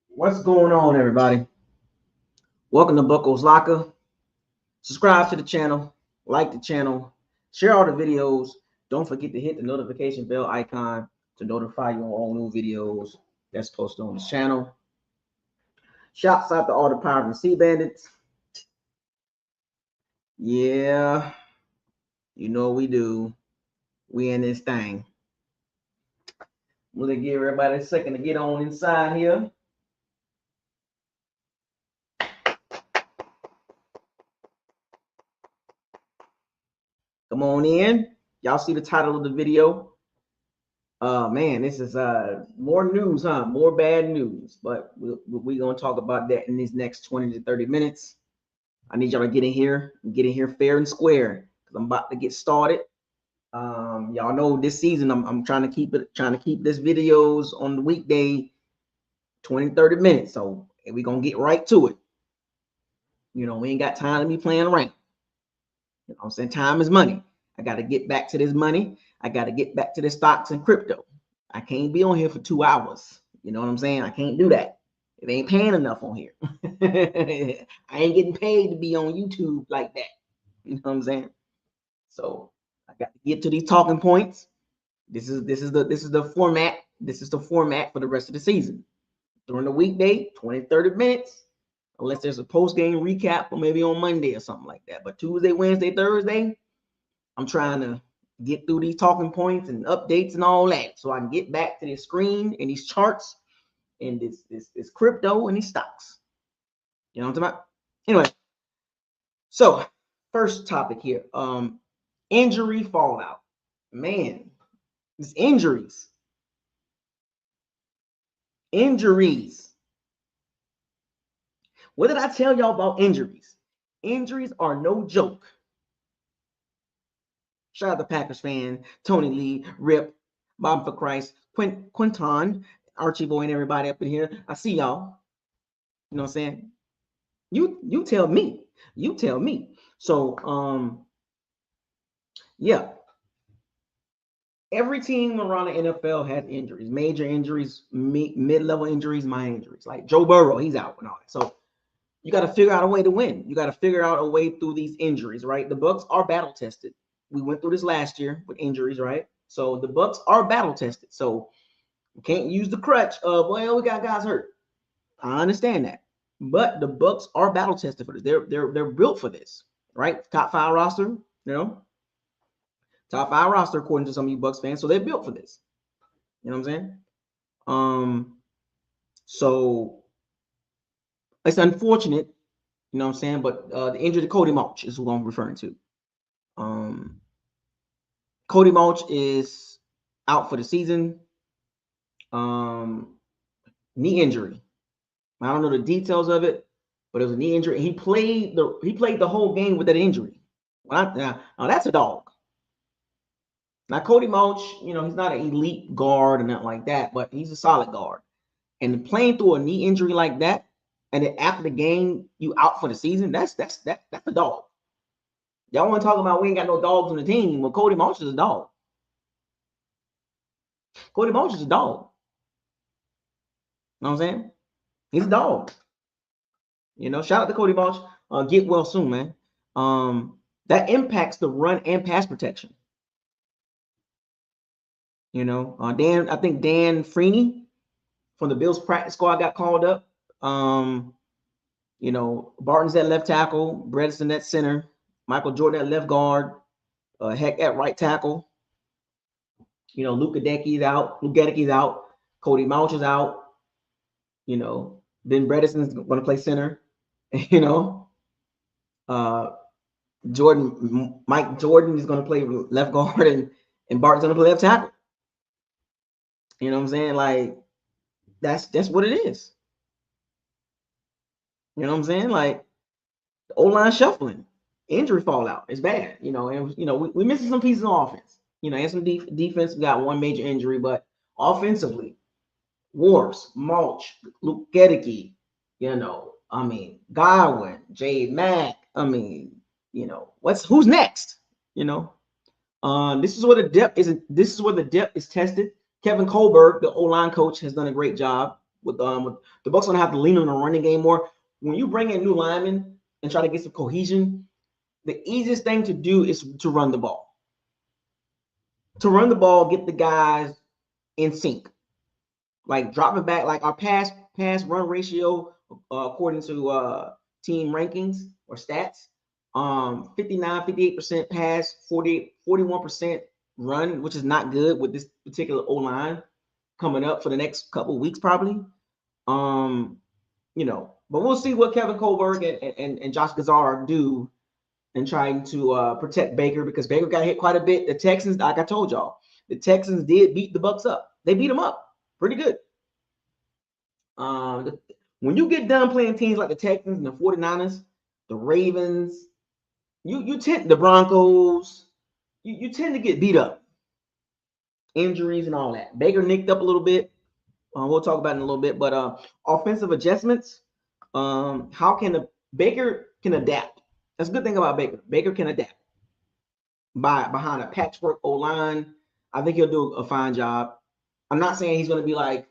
What's going on, everybody? Welcome to Bucco's Locker. Subscribe to the channel, like the channel, share all the videos. Don't forget to hit the notification bell icon to notify you on all new videos that's posted on this channel. Shouts out to all the Pirates and Sea Bandits. Yeah, you know what we do. We in this thing. We'll give everybody a second to get on inside here. Come on in. Y'all see the title of the video. Man, this is more news, huh? More bad news. But we're going to talk about that in these next 20 to 30 minutes. I need y'all to get in here fair and square because I'm about to get started. Y'all know this season I'm trying to keep this videos on the weekday 20 30 minutes, so we're gonna get right to it. You know, we ain't got time to be playing around. You know what I'm saying? Time is money. I got to get back to this money. I got to get back to the stocks and crypto. I can't be on here for 2 hours. You know what I'm saying? I can't do that. It ain't paying enough on here. I ain't getting paid to be on YouTube like that. You know what I'm saying? So I got to get to these talking points. This is the format. This is the format for the rest of the season. During the weekday, 20, 30 minutes, unless there's a post-game recap or maybe on Monday or something like that. But Tuesday, Wednesday, Thursday, I'm trying to get through these talking points and updates and all that so I can get back to this screen and these charts and this crypto and these stocks. You know what I'm talking about? Anyway, so first topic here, injury fallout. Man, it's injuries. What did I tell y'all about injuries? Injuries are no joke. Shout out to Packers fan, Tony Lee, Rip, Bob for Christ, Quinton, Archie Boy, and everybody up in here. I see y'all. You know what I'm saying? You tell me. You tell me. So yeah. Every team around the NFL has injuries, major injuries, mid-level injuries, minor injuries. Like Joe Burrow, he's out and all that. So you got to figure out a way to win. You got to figure out a way through these injuries, right? The Bucs are battle tested. We went through this last year with injuries, right? So the Bucs are battle tested. So you can't use the crutch of, well, we got guys hurt. I understand that. But the Bucs are battle tested for this. They're built for this, right? Top 5 roster, you know. Top 5 roster according to some of you Bucs fans. So they're built for this. You know what I'm saying? So it's unfortunate, you know what I'm saying? But the injury to Cody Mauch is who I'm referring to. Cody Mauch is out for the season. Knee injury. I don't know the details of it, but it was a knee injury. He played the whole game with that injury. Now that's a dog. Now Cody Mauch, you know, he's not an elite guard or nothing like that, but he's a solid guard. And playing through a knee injury like that, and then after the game you out for the season, that's a dog. Y'all want to talk about we ain't got no dogs on the team? Well, Cody Mauch is a dog. Cody Mauch is a dog. You know what I'm saying? He's a dog. You know, shout out to Cody Mauch. Get well soon, man. That impacts the run and pass protection. You know, I think Dan Freeney from the Bills practice squad got called up. You know, Barton's at left tackle, Bredesen at center, Michael Jordan at left guard, Heck at right tackle. You know, Luke Goedeke's out. Cody Mauch is out. You know, then Bredesen's going to play center. You know, Mike Jordan is going to play left guard, and Barton's going to play left tackle. You know what I'm saying? Like, that's what it is. You know what I'm saying? Like, the O-line shuffling, injury fallout. It's bad. You know, and you know we're missing some pieces on offense. You know, and some defense. We got one major injury, but offensively, Wirfs, Mauch, Luke Goedeke, you know, I mean, Godwin, Mack. I mean, you know, who's next? You know, this is where the depth is. This is where the depth is tested. Kevin Colbert, the O-line coach, has done a great job with the Bucs. Going to have to lean on the running game more. When you bring in new linemen and try to get some cohesion, the easiest thing to do is to run the ball. To run the ball, get the guys in sync. Like drop it back, like our pass run ratio, according to team rankings or stats, 59-58% pass, 41% run, which is not good with this particular O-line coming up for the next couple of weeks probably. But we'll see what Kevin Colbert and Josh Gazar do in trying to protect Baker, because Baker got hit quite a bit. The Texans, like I told y'all, the Texans did beat the Bucs up. They beat them up pretty good. When you get done playing teams like the Texans and the 49ers, the Ravens, you tend the Broncos, you tend to get beat up. Injuries and all that. Baker nicked up a little bit. We'll talk about it in a little bit. But offensive adjustments, how can Baker can adapt. That's a good thing about Baker. Baker can adapt behind a patchwork O-line. I think he'll do a fine job. I'm not saying he's going to be like,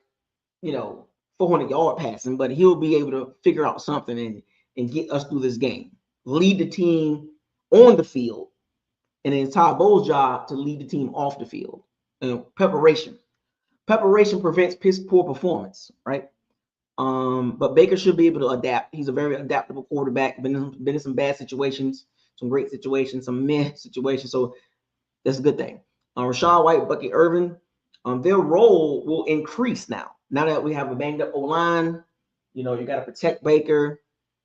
400-yard passing, but he'll be able to figure out something and get us through this game. Lead the team on the field. And it's Todd Bowles' job to lead the team off the field. Preparation. Preparation prevents poor performance, right? But Baker should be able to adapt. He's a very adaptable quarterback. Been in some bad situations, some great situations, some meh situations. So that's a good thing. Rachaad White, Bucky Irvin, their role will increase now. Now that we have a banged up O-line, you got to protect Baker.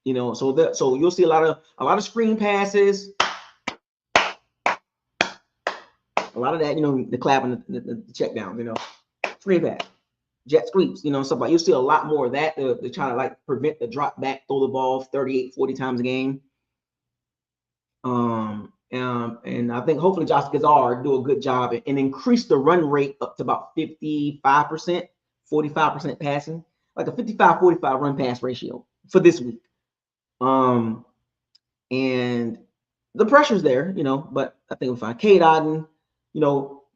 So you'll see a lot of screen passes, a lot of that. The clapping, the check downs. Screen pass, jet sweeps. Stuff like you'll see a lot more of that to try to like prevent the drop back, throw the ball 38-40 times a game. And I think hopefully Josh Gazar do a good job and increase the run rate up to about 55%, 45% passing, like a 55-45 run pass ratio for this week. And the pressure's there, but I think we'll find Cade Otton,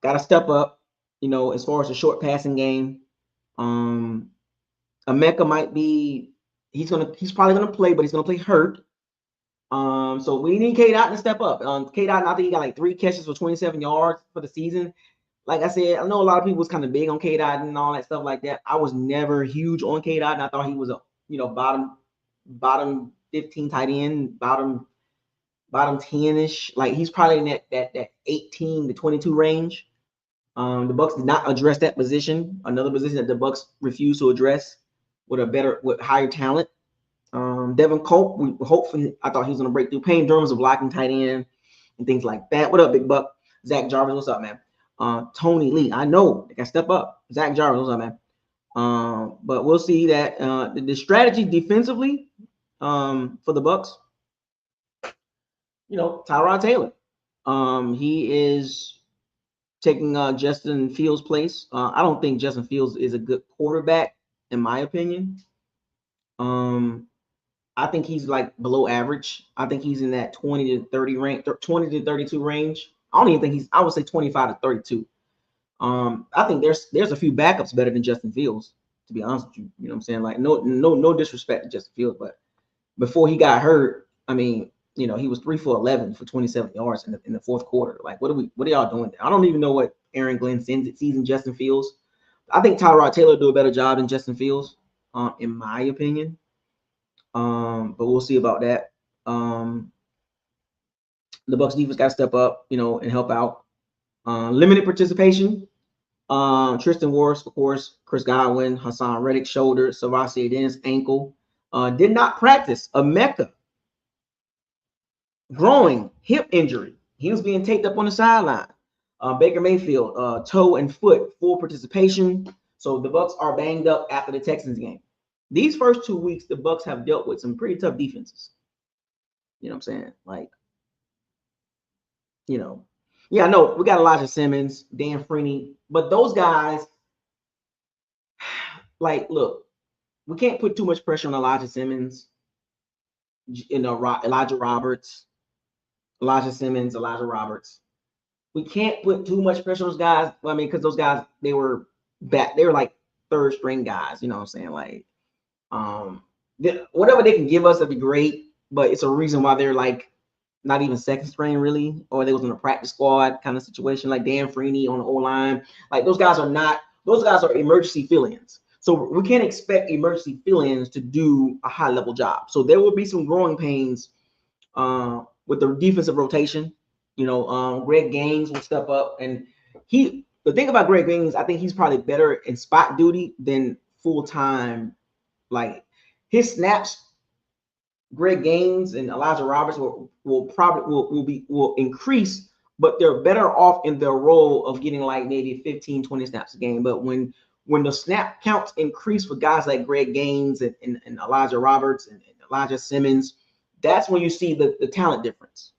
got to step up, as far as the short passing game. Emeka might be, he's probably gonna play, but he's gonna play hurt. So we need Cade Otton to step up. Cade Otton, I think he got like 3 catches for 27 yards for the season. Like I said, I know a lot of people was kind of big on Cade Otton and all that stuff like that. I was never huge on Cade Otton. I thought he was a bottom 15 tight end, bottom 10-ish. Like he's probably in that 18 to 22 range. The Bucs did not address that position. Another position that the Bucs refused to address with higher talent. Devin Cope, hopefully, I thought he was going to break through. Payne Durham's a blocking tight end and things like that. What up, Big Buck? Zach Jarvis, what's up, man? Tony Lee, I know they got to step up. Zach Jarvis, what's up, man? But we'll see that the strategy defensively for the Bucs. Tyrod Taylor. He is taking Justin Fields' place. I don't think Justin Fields is a good quarterback, in my opinion. I think he's like below average. I think he's in that 20 to 30 range, 20 to 32 range. I don't even think I would say 25 to 32. I think there's a few backups better than Justin Fields, to be honest with you. You know what I'm saying? Like no disrespect to Justin Fields, but before he got hurt, I mean, he was 3 for 11 for 27 yards in the fourth quarter. Like, what are y'all doing there? I don't even know what Aaron Glenn sees in Justin Fields. I think Tyrod Taylor do a better job than Justin Fields, in my opinion. But we'll see about that. The Bucs defense got to step up, and help out. Limited participation. Tristan Wirfs, of course, Chris Godwin, Haason Reddick, shoulder, SirVocea Dennis, ankle. Did not practice. Emeka, groin, hip injury. He was being taped up on the sideline. Baker Mayfield, toe and foot, full participation. So the Bucs are banged up after the Texans game. These first 2 weeks, the Bucs have dealt with some pretty tough defenses. You know what I'm saying? Like, yeah, I know we got Elijah Simmons, Dan Freeney, but those guys, like, look, we can't put too much pressure on Elijah Simmons, Elijah Roberts, Elijah Simmons, Elijah Roberts. We can't put too much pressure on those guys. I mean, because those guys, they were back. They're like third string guys. You know what I'm saying? Like, whatever they can give us, that'd be great. But it's a reason why they're like not even second string really, or they was in a practice squad kind of situation. Like Dan Freeney on the O-line. Like those guys are not. Those guys are emergency fill-ins. So we can't expect emergency fill-ins to do a high-level job. So there will be some growing pains with the defensive rotation. You know, Greg Gaines will step up, and the thing about Greg Gaines, I think he's probably better in spot duty than full-time. Like his snaps, Greg Gaines and Elijah Roberts will increase, but they're better off in their role of getting like maybe 15, 20 snaps a game. But when the snap counts increase for guys like Greg Gaines and Elijah Roberts and Elijah Simmons, that's when you see the talent difference.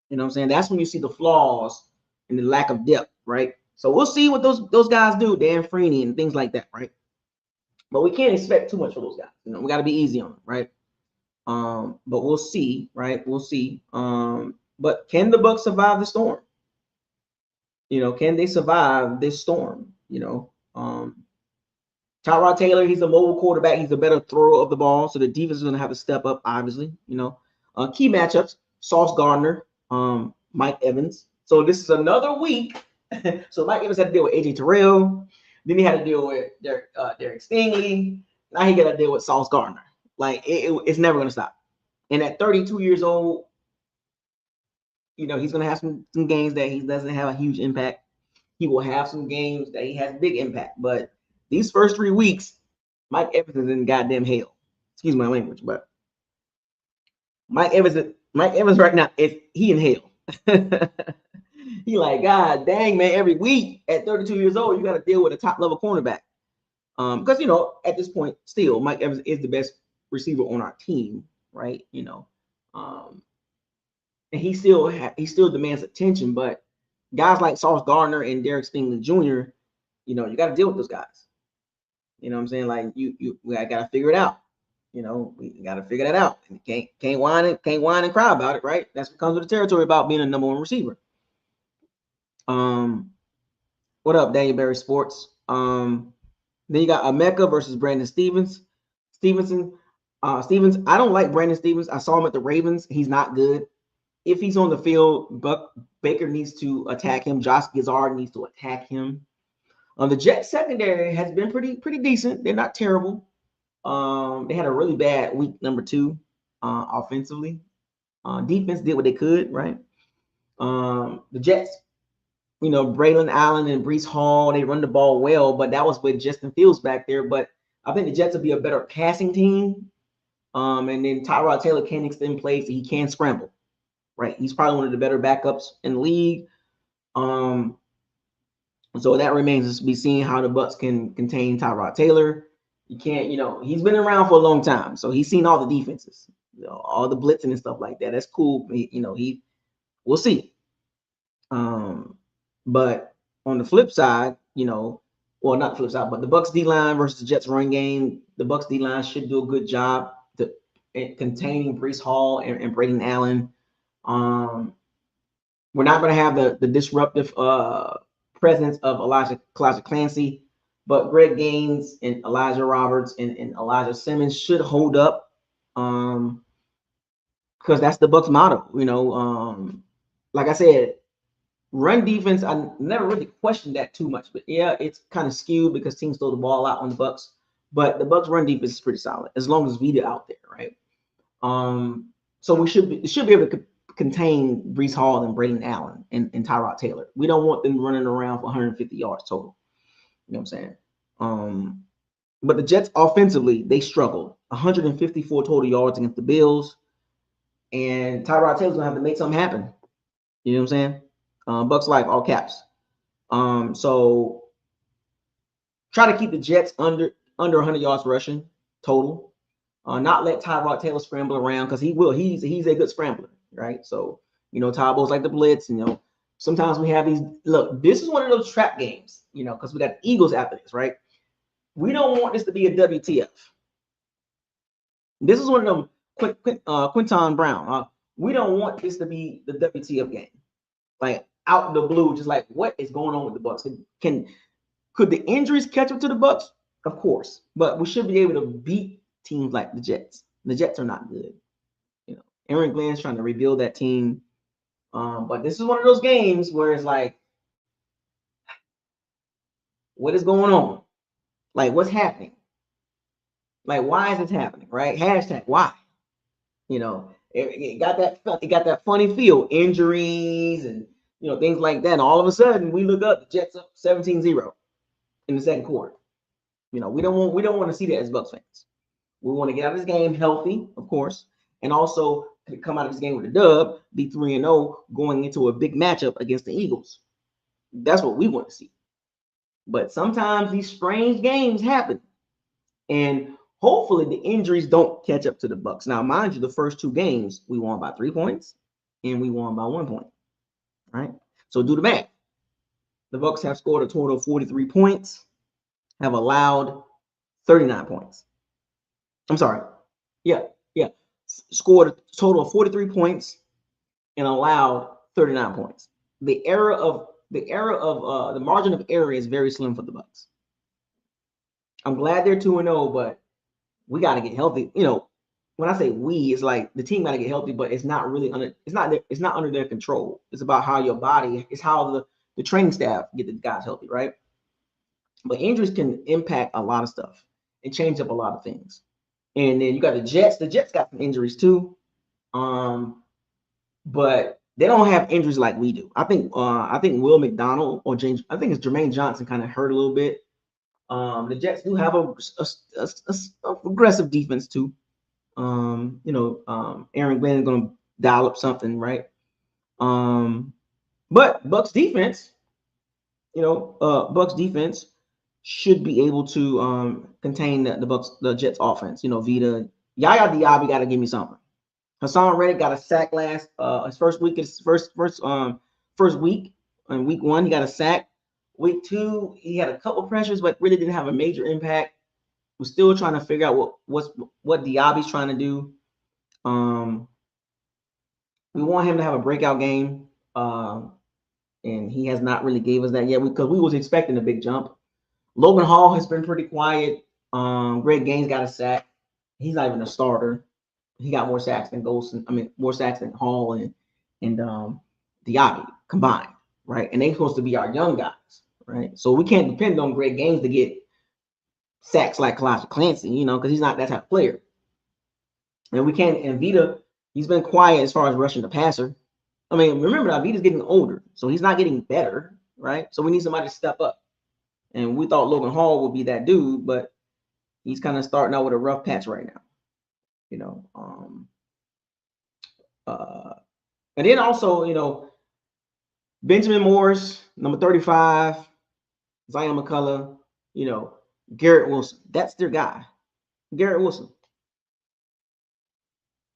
You know what I'm saying? That's when you see the flaws and the lack of depth, right? So we'll see what those guys do, Dan Freeney and things like that, right? But we can't expect too much for those guys. You know, we got to be easy on them, right? But we'll see, right? We'll see. But can the Bucs survive the storm? You know, can they survive this storm? You know, Tyrod Taylor, he's a mobile quarterback. He's a better thrower of the ball, so the defense is going to have to step up, obviously. You know, key matchups: Sauce Gardner, Mike Evans. So this is another week. So Mike Evans had to deal with AJ Terrell. Then he had to deal with Derek Stingley. Now he got to deal with Sauce Gardner. Like it's never going to stop. And at 32 years old, you know, he's going to have some games that he doesn't have a huge impact. He will have some games that he has big impact. But these first 3 weeks, Mike Evans is in goddamn hell. Excuse my language, but Mike Evans right now he in hell. He like, God dang, man, every week at 32 years old, you got to deal with a top level cornerback. Because you know, at this point, still Mike Evans is the best receiver on our team, right? You know, and he still demands attention. But guys like Sauce Gardner and Derek Stingley Jr., you know, you got to deal with those guys. You know what I'm saying? Like we got to figure it out. You know, we got to figure that out. And can't whine and cry about it, right? That's what comes with the territory about being a number one receiver. What up, Daniel Berry Sports? Then you got Emeka versus Brandon Stevens. Stevens, I don't like Brandon Stevens. I saw him at the Ravens. He's not good. If he's on the field, Baker needs to attack him. Josh Gizzard needs to attack him. The Jets secondary has been pretty decent. They're not terrible. They had a really bad week number 2 offensively. Defense did what they could, right? The Jets, you know, Braylon Allen and Breece Hall, they run the ball well, but that was with Justin Fields back there. But I think the Jets will be a better passing team. And then Tyrod Taylor can extend plays. He can scramble, right? He's probably one of the better backups in the league. So that remains to be seen how the Bucs can contain Tyrod Taylor. You can't, you know, he's been around for a long time, so he's seen all the defenses, you know, all the blitzing and stuff like that. That's cool. We'll see. But on the flip side, you know, well, not the flip side, but the Bucs D-line versus the Jets run game, the Bucs D-line should do a good job containing Breece Hall and Braden Allen. We're not going to have the disruptive presence of Calijah Kancey, but Greg Gaines and Elijah Roberts and Elijah Simmons should hold up, because that's the Bucs motto. You know, like I said, run defense, I never really questioned that too much, but yeah, it's kind of skewed because teams throw the ball out on the Bucs. But the Bucs run defense is pretty solid as long as Vita out there, right? So we should be able to contain Breece Hall and Braden Allen and Tyrod Taylor. We don't want them running around for 150 yards total. You know what I'm saying? But the Jets offensively, they struggled. 154 total yards against the Bills. And Tyrod Taylor's gonna have to make something happen. You know what I'm saying? Bucs Life, all caps. So try to keep the Jets under 100 yards rushing total. Not let Tyrod Taylor scramble around, because he will. He's a good scrambler, right? So, you know, Tyrod's like the blitz. You know, sometimes we have these. Look, this is one of those trap games, you know, because we got the Eagles after this, right? We don't want this to be a WTF. This is one of them. Quinton Brown. We don't want this to be the WTF game. Like out of the blue, just like what is going on with the Bucs? Could the injuries catch up to the Bucs? Of course, but we should be able to beat teams like the Jets. The Jets are not good. You know, Aaron Glenn's trying to rebuild that team. But this is one of those games where it's like, what is going on? Like, what's happening? Like, why is this happening? Right? Hashtag why? You know, it got that funny feel, injuries and things like that. And all of a sudden, we look up, the Jets up 17-0 in the second quarter. We don't want to see that as Bucs fans. We want to get out of this game healthy, of course, and also come out of this game with a dub, be 3-0, going into a big matchup against the Eagles. That's what we want to see. But sometimes these strange games happen, and hopefully the injuries don't catch up to the Bucs. Now, mind you, the first two games we won by 3 points, and we won by 1 point. Right? So do the math. The Bucs have scored a total of 43 points, have allowed 39 points. I'm sorry. Yeah. Scored a total of 43 points and allowed 39 points. The margin of error is very slim for the Bucs. I'm glad they're 2-0, but we got to get healthy. When I say we, it's like the team got to get healthy, but it's not really under their control. It's about how your body, it's how the training staff get the guys healthy, right? But injuries can impact a lot of stuff and change up a lot of things. And then you got the Jets. The Jets got some injuries too, but they don't have injuries like we do. I think Will McDonald or James, I think it's Jermaine Johnson kind of hurt a little bit. The Jets do have a aggressive defense too. Aaron Glenn is going to dial up something, right? But Bucs defense, Bucs defense should be able to contain the Jets offense. Vita, Yaya Diaby got to give me something. Haason Reddick got a sack last his first week week. In week 1, he got a sack. Week 2, he had a couple pressures, but really didn't have a major impact. We're still trying to figure out what Diaby's trying to do. We want him to have a breakout game, and he has not really gave us that yet because we was expecting a big jump. Logan Hall has been pretty quiet. Greg Gaines got a sack. He's not even a starter. He got more sacks than more sacks than Hall and Diaby combined, right? And they're supposed to be our young guys, right? So we can't depend on Greg Gaines to get sacks like Calijah Kancey, because he's not that type of player. And we can't. And Vita, he's been quiet as far as rushing the passer. Remember that Vita's getting older, so he's not getting better, right? So we need somebody to step up. And we thought Logan Hall would be that dude, but he's kind of starting out with a rough patch right now. And then also, Benjamin Morris, number 35, Zion McCullough, Garrett Wilson. That's their guy. Garrett Wilson.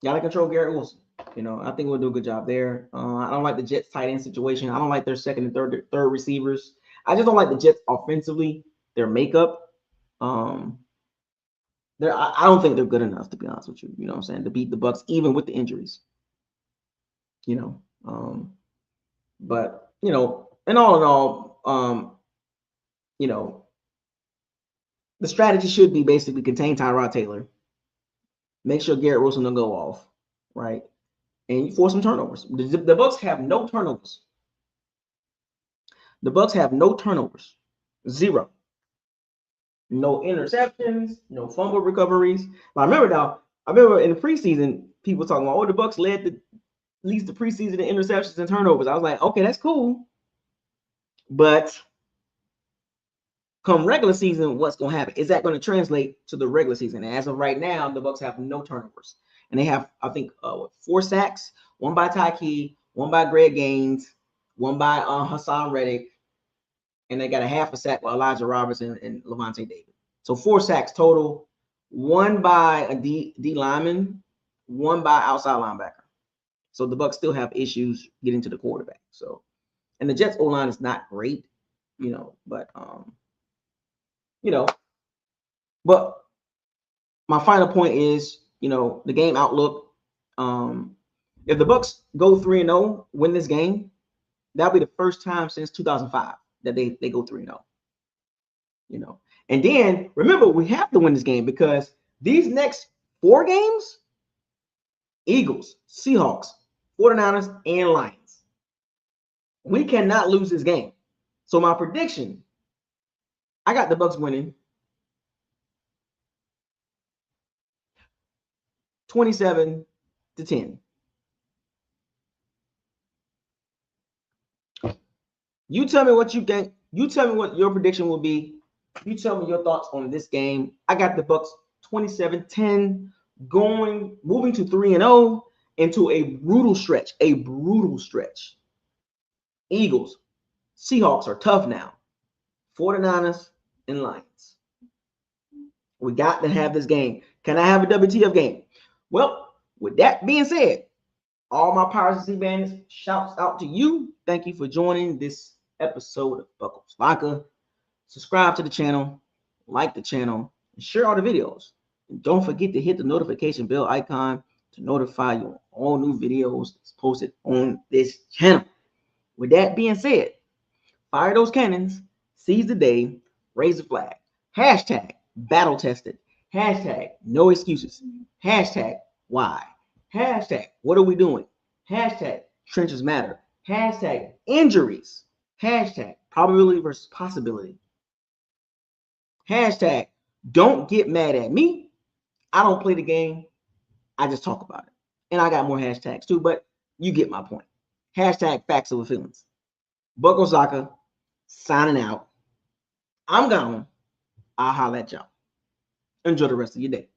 Gotta control Garrett Wilson. I think we'll do a good job there. I don't like the Jets tight end situation. I don't like their second and third receivers. I just don't like the Jets offensively, their makeup. I don't think they're good enough, to be honest with you. You know what I'm saying? To beat the Bucs, even with the injuries. But in all, the strategy should be basically contain Tyrod Taylor, make sure Garrett Wilson don't go off, right, and you force some turnovers. The Bucs have no turnovers. The Bucs have no turnovers, 0. No interceptions, no fumble recoveries. But I remember in the preseason, people talking about, the Bucs leads the preseason in interceptions and turnovers. I was like, okay, that's cool. But come regular season, what's going to happen? Is that going to translate to the regular season? And as of right now, the Bucs have no turnovers. And they have, I think, 4 sacks, 1 by Tyke, 1 by Greg Gaines, 1 by Haason Reddick, and they got a half a sack by Elijah Robertson and Levante David. So 4 sacks total, 1 by a D lineman, 1 by outside linebacker. So the Bucs still have issues getting to the quarterback. So, and the Jets O-line is not great, but but my final point is, the game outlook. If the Bucs go 3-0, win this game, that'll be the first time since 2005 that they go 3-0. you know. And then remember, we have to win this game because these next 4 games, Eagles, Seahawks, 49ers, and Lions. We cannot lose this game. So my prediction, I got the Bucs winning 27-10. You tell me what you think. You tell me what your prediction will be. You tell me your thoughts on this game. I got the Bucs 27-10, moving to 3-0 into a brutal stretch. A brutal stretch. Eagles, Seahawks are tough now. 49ers and Lions. We got to have this game. Can I have a WTF game? Well, with that being said, all my Pirates and Sea Bandits, shouts out to you. Thank you for joining this episode of Buckles Vodka. Subscribe to the channel, like the channel, and share all the videos. And don't forget to hit the notification bell icon to notify you on all new videos that's posted on this channel. With that being said, fire those cannons, seize the day, raise the flag. Hashtag battle tested. Hashtag no excuses. Hashtag why. Hashtag what are we doing? Hashtag trenches matter. Hashtag injuries. Hashtag probability versus possibility. Hashtag don't get mad at me. I don't play the game. I just talk about it. And I got more hashtags too, but you get my point. Hashtag facts over feelings. Bucs O-line signing out. I'm gone. I'll holler at y'all. Enjoy the rest of your day.